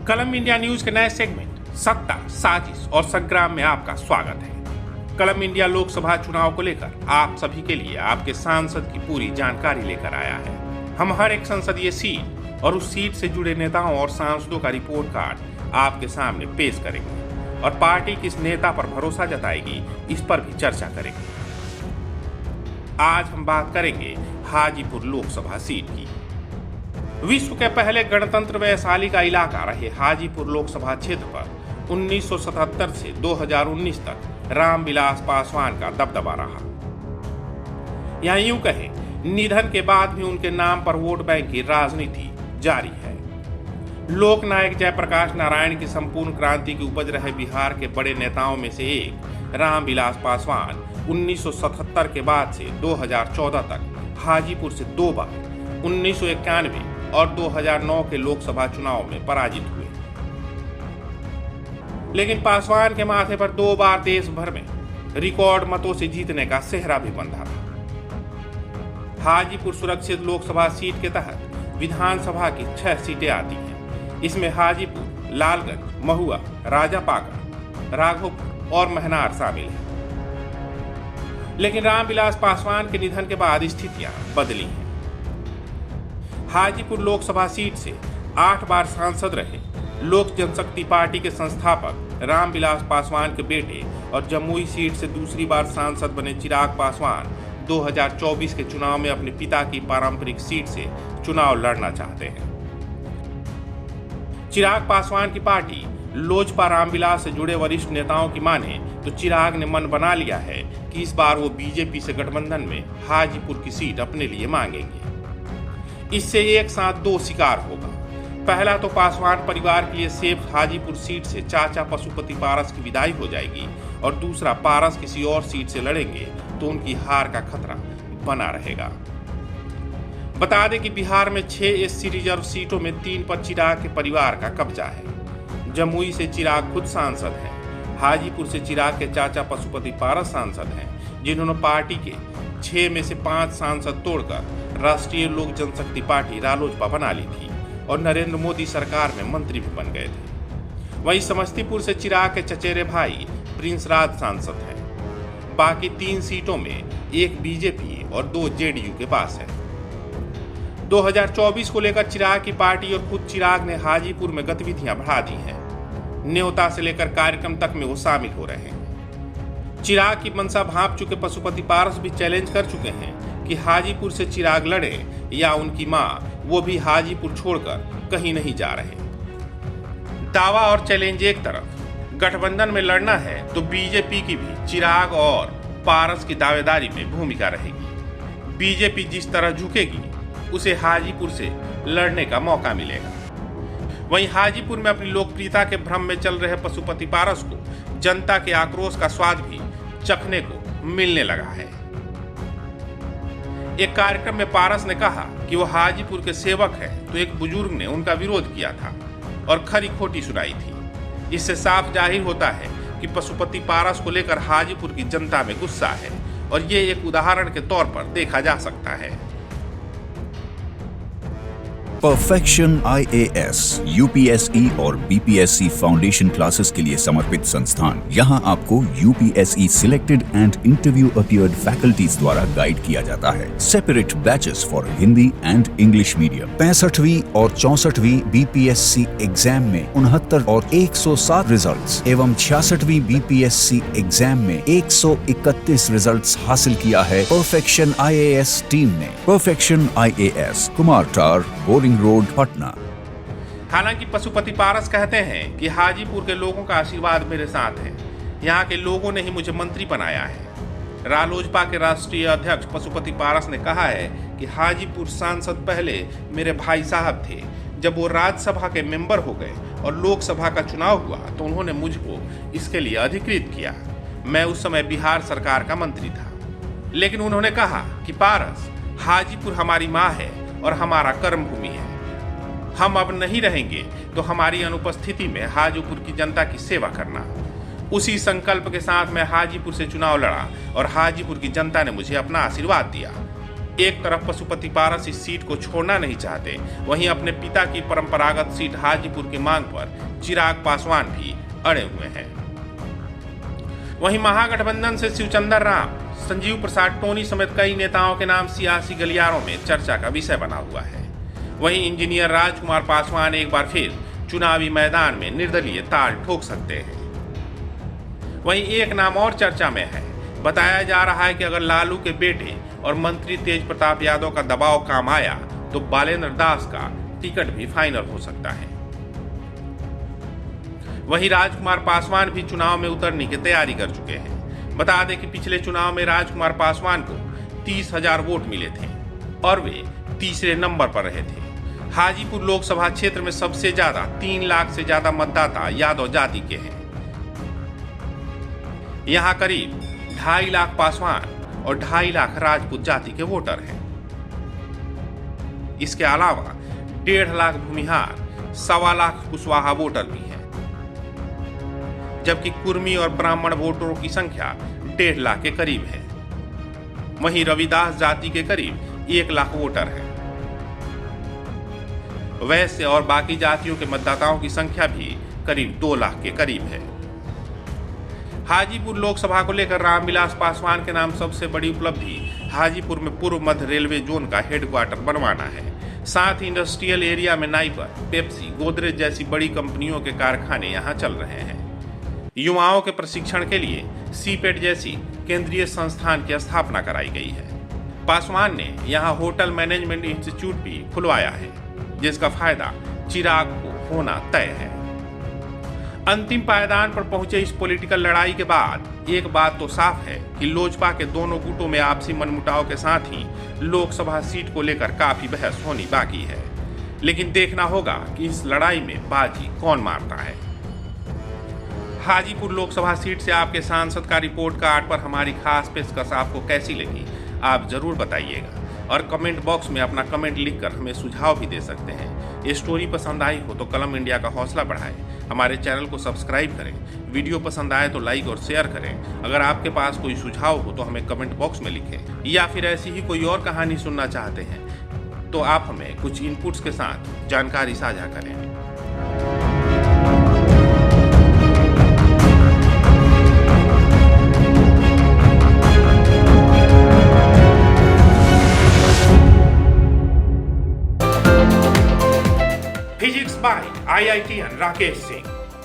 कलम India news के नए सेगमेंट सत्ता, साजिश और संग्राम में आपका स्वागत है। कलम इंडिया लोकसभा चुनाव को लेकर आप सभी के लिए आपके सांसद की पूरी जानकारी लेकर आया है। हम हर एक संसदीय सीट और उस सीट से जुड़े नेताओं और सांसदों का रिपोर्ट कार्ड आपके सामने पेश करेंगे और पार्टी किस नेता पर भरोसा जताएगी इस पर भी चर्चा करेंगे। आज हम बात करेंगे हाजीपुर लोकसभा सीट की। विश्व के पहले गणतंत्र वैशाली का इलाका रहे हाजीपुर लोकसभा क्षेत्र पर 1977 से 2019 तक रामविलास पासवान का दबदबा रहा। यहाँ यूं कहें, निधन के बाद भी उनके नाम पर वोट बैंक की राजनीति जारी है। लोकनायक जयप्रकाश नारायण की संपूर्ण क्रांति की उपज रहे बिहार के बड़े नेताओं में से एक रामविलास पासवान 1977 के बाद से 2014 तक हाजीपुर से 2 बार 1991 और 2009 के लोकसभा चुनाव में पराजित हुए। लेकिन पासवान के माथे पर 2 बार देश भर में रिकॉर्ड मतों से जीतने का सेहरा भी बंधा था। हाजीपुर सुरक्षित लोकसभा सीट के तहत विधानसभा की 6 सीटें आती हैं। इसमें हाजीपुर, लालगंज, महुआ, राजापाकड़, राघोपुर और महनार शामिल हैं। लेकिन रामविलास पासवान के निधन के बाद स्थितियां बदली हैं। हाजीपुर लोकसभा सीट से 8 बार सांसद रहे लोक जनशक्ति पार्टी के संस्थापक रामविलास पासवान के बेटे और जमुई सीट से दूसरी बार सांसद बने चिराग पासवान 2024 के चुनाव में अपने पिता की पारंपरिक सीट से चुनाव लड़ना चाहते हैं। चिराग पासवान की पार्टी लोजपा रामविलास से जुड़े वरिष्ठ नेताओं की माने तो चिराग ने मन बना लिया है कि इस बार वो बीजेपी से गठबंधन में हाजीपुर की सीट अपने लिए मांगेंगे। इससे एक साथ 2 शिकार होगा। पहला तो पासवान परिवार के लिए सेफ हाजीपुर सीट से चाचा पशुपति पारस की विदाई हो जाएगी और दूसरा, पारस किसी और सीट से लड़ेंगे तो उनकी हार का खतरा बना रहेगा। बता दें कि बिहार में 6 एससी रिजर्व सीटों में 3 पर चिराग के परिवार का कब्जा है। जमुई से चिराग खुद सांसद हैं। हाजीपुर से चिराग के चाचा पशुपति पारस सांसद हैं, जिन्होंने पार्टी के 6 में से 5 सांसद तोड़कर राष्ट्रीय लोक जनशक्ति पार्टी रालोजपा बना ली थी और नरेंद्र मोदी सरकार में मंत्री भी बन गए थे। वहीं समस्तीपुर से चिराग के चचेरे भाई प्रिंस राज सांसद हैं। बाकी 3 सीटों में 1 बीजेपी और 2 जेडीयू के पास है। 2024 को लेकर चिराग की पार्टी और खुद चिराग ने हाजीपुर में गतिविधियां बढ़ा दी हैं। न्योता से लेकर कार्यक्रम तक में वो शामिल हो रहे हैं। चिराग की मंशा भांप चुके पशुपति पारस भी चैलेंज कर चुके हैं कि हाजीपुर से चिराग लड़े या उनकी मां, वो भी हाजीपुर छोड़कर कहीं नहीं जा रहे। दावा और चैलेंज एक तरफ, गठबंधन में लड़ना है तो बीजेपी की भी चिराग और पारस की दावेदारी में भूमिका रहेगी। बीजेपी जिस तरह झुकेगी उसे हाजीपुर से लड़ने का मौका मिलेगा। वहीं हाजीपुर में अपनी लोकप्रियता के भ्रम में चल रहे पशुपति पारस को जनता के आक्रोश का स्वाद भी चखने को मिलने लगा है। एक कार्यक्रम में पारस ने कहा कि वो हाजीपुर के सेवक है तो एक बुजुर्ग ने उनका विरोध किया था और खरी खोटी सुनाई थी। इससे साफ जाहिर होता है कि पशुपति पारस को लेकर हाजीपुर की जनता में गुस्सा है और ये एक उदाहरण के तौर पर देखा जा सकता है। परफेक्शन IAS, UPSE और BPSC फाउंडेशन क्लासेस के लिए समर्पित संस्थान। यहाँ आपको UPSE selected and interview appeared faculties द्वारा गाइड किया जाता है। Separate batches for Hindi and English medium. 65वीं और 64वीं BPSC एग्जाम में 69 और 107 रिजल्ट्स एवं 66वीं BPSC एग्जाम में 131 रिजल्ट्स हासिल किया है परफेक्शन IAS टीम ने। परफेक्शन IAS, कुमार टार, बोरिंग रोड, पटना। हालांकि पशुपति पारस कहते हैं कि हाजीपुर के लोगों का आशीर्वाद मेरे साथ है। यहाँ के लोगों ने ही मुझे मंत्री बनाया है। रालोजपा के राष्ट्रीय अध्यक्ष पशुपति पारस ने कहा है कि हाजीपुर सांसद पहले मेरे भाई साहब थे। जब वो राज्यसभा के मेंबर हो गए और लोकसभा का चुनाव हुआ तो उन्होंने मुझको इसके लिए अधिकृत किया। मैं उस समय बिहार सरकार का मंत्री था। लेकिन उन्होंने कहा कि पारस, हाजीपुर हमारी माँ है और हमारा कर्मभूमि है। हम अब नहीं रहेंगे तो हमारी अनुपस्थिति में हाजीपुर की जनता की सेवा करना। उसी संकल्प के साथ मैं हाजीपुर से चुनाव लड़ा और हाजीपुर की जनता ने मुझे अपना आशीर्वाद दिया। एक तरफ पशुपति पारस इस सीट को छोड़ना नहीं चाहते, वहीं अपने पिता की परंपरागत सीट हाजीपुर की मांग पर चिराग पासवान भी अड़े हुए हैं। वहीं महागठबंधन से शिवचंद्र राम, संजीव प्रसाद टोनी समेत कई नेताओं के नाम सियासी गलियारों में चर्चा का विषय बना हुआ है। वहीं इंजीनियर राजकुमार पासवान एक बार फिर चुनावी मैदान में निर्दलीय ताल ठोक सकते हैं। वहीं एक नाम और चर्चा में है। बताया जा रहा है कि अगर लालू के बेटे और मंत्री तेज प्रताप यादव का दबाव काम आया तो बालेंद्र दास का टिकट भी फाइनल हो सकता है। वहीं राजकुमार पासवान भी चुनाव में उतरने की तैयारी कर चुके हैं। बता दें कि पिछले चुनाव में राजकुमार पासवान को 30,000 वोट मिले थे और वे तीसरे नंबर पर रहे थे। हाजीपुर लोकसभा क्षेत्र में सबसे ज्यादा 3 लाख से ज्यादा मतदाता यादव जाति के हैं। यहाँ करीब 2.5 लाख पासवान और 2.5 लाख राजपूत जाति के वोटर हैं। इसके अलावा 1.5 लाख भूमिहार, 1.25 लाख कुशवाहा वोटर भी हैं, जबकि कुर्मी और ब्राह्मण वोटरों की संख्या 1.5 लाख के करीब है। वहीं रविदास जाति के करीब 1 लाख वोटर हैं। वैश्य और बाकी जातियों के मतदाताओं की संख्या भी करीब 2 लाख के करीब है। हाजीपुर लोकसभा को लेकर रामविलास पासवान के नाम सबसे बड़ी उपलब्धि हाजीपुर में पूर्व मध्य रेलवे जोन का हेडक्वार्टर बनवाना है। साथ ही इंडस्ट्रियल एरिया में नाइपर, पेप्सी, गोदरेज जैसी बड़ी कंपनियों के कारखाने यहां चल रहे हैं। युवाओं के प्रशिक्षण के लिए सीपेट जैसी केंद्रीय संस्थान की स्थापना कराई गई है। पासवान ने यहां होटल मैनेजमेंट इंस्टीट्यूट भी खुलवाया है, जिसका फायदा चिराग को होना तय है। अंतिम पायदान पर पहुंचे इस पॉलिटिकल लड़ाई के बाद एक बात तो साफ है कि लोजपा के दोनों गुटों में आपसी मनमुटाव के साथ ही लोकसभा सीट को लेकर काफी बहस होनी बाकी है। लेकिन देखना होगा कि इस लड़ाई में बाजी कौन मारता है। हाजीपुर लोकसभा सीट से आपके सांसद का रिपोर्ट कार्ड पर हमारी खास पेशकश आपको कैसी लगी, आप जरूर बताइएगा और कमेंट बॉक्स में अपना कमेंट लिखकर हमें सुझाव भी दे सकते हैं। ये स्टोरी पसंद आई हो तो कलम इंडिया का हौसला बढ़ाएं, हमारे चैनल को सब्सक्राइब करें, वीडियो पसंद आए तो लाइक और शेयर करें। अगर आपके पास कोई सुझाव हो तो हमें कमेंट बॉक्स में लिखें, या फिर ऐसी ही कोई और कहानी सुनना चाहते हैं तो आप हमें कुछ इनपुट्स के साथ जानकारी साझा करें। Physics bye IITian Rakesh Singh.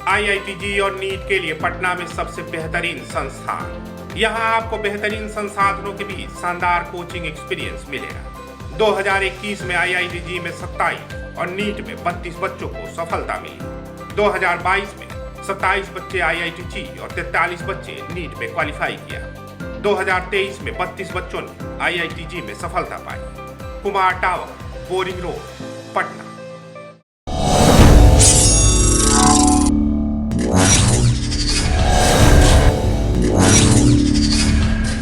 IITG और नीट के लिए पटना में सबसे बेहतरीन संस्थान। यहाँ आपको बेहतरीन संसाधनों के बीच शानदार कोचिंग एक्सपीरियंस मिलेगा। 2021 में IITG में 27 और नीट में 32 बच्चों को सफलता मिली। 2022 में 27 बच्चे IITG और 43 बच्चे नीट में क्वालिफाई किया। 2023 में 32 बच्चों ने IITG में सफलता पाई। Kumar tower, boring road, Patna.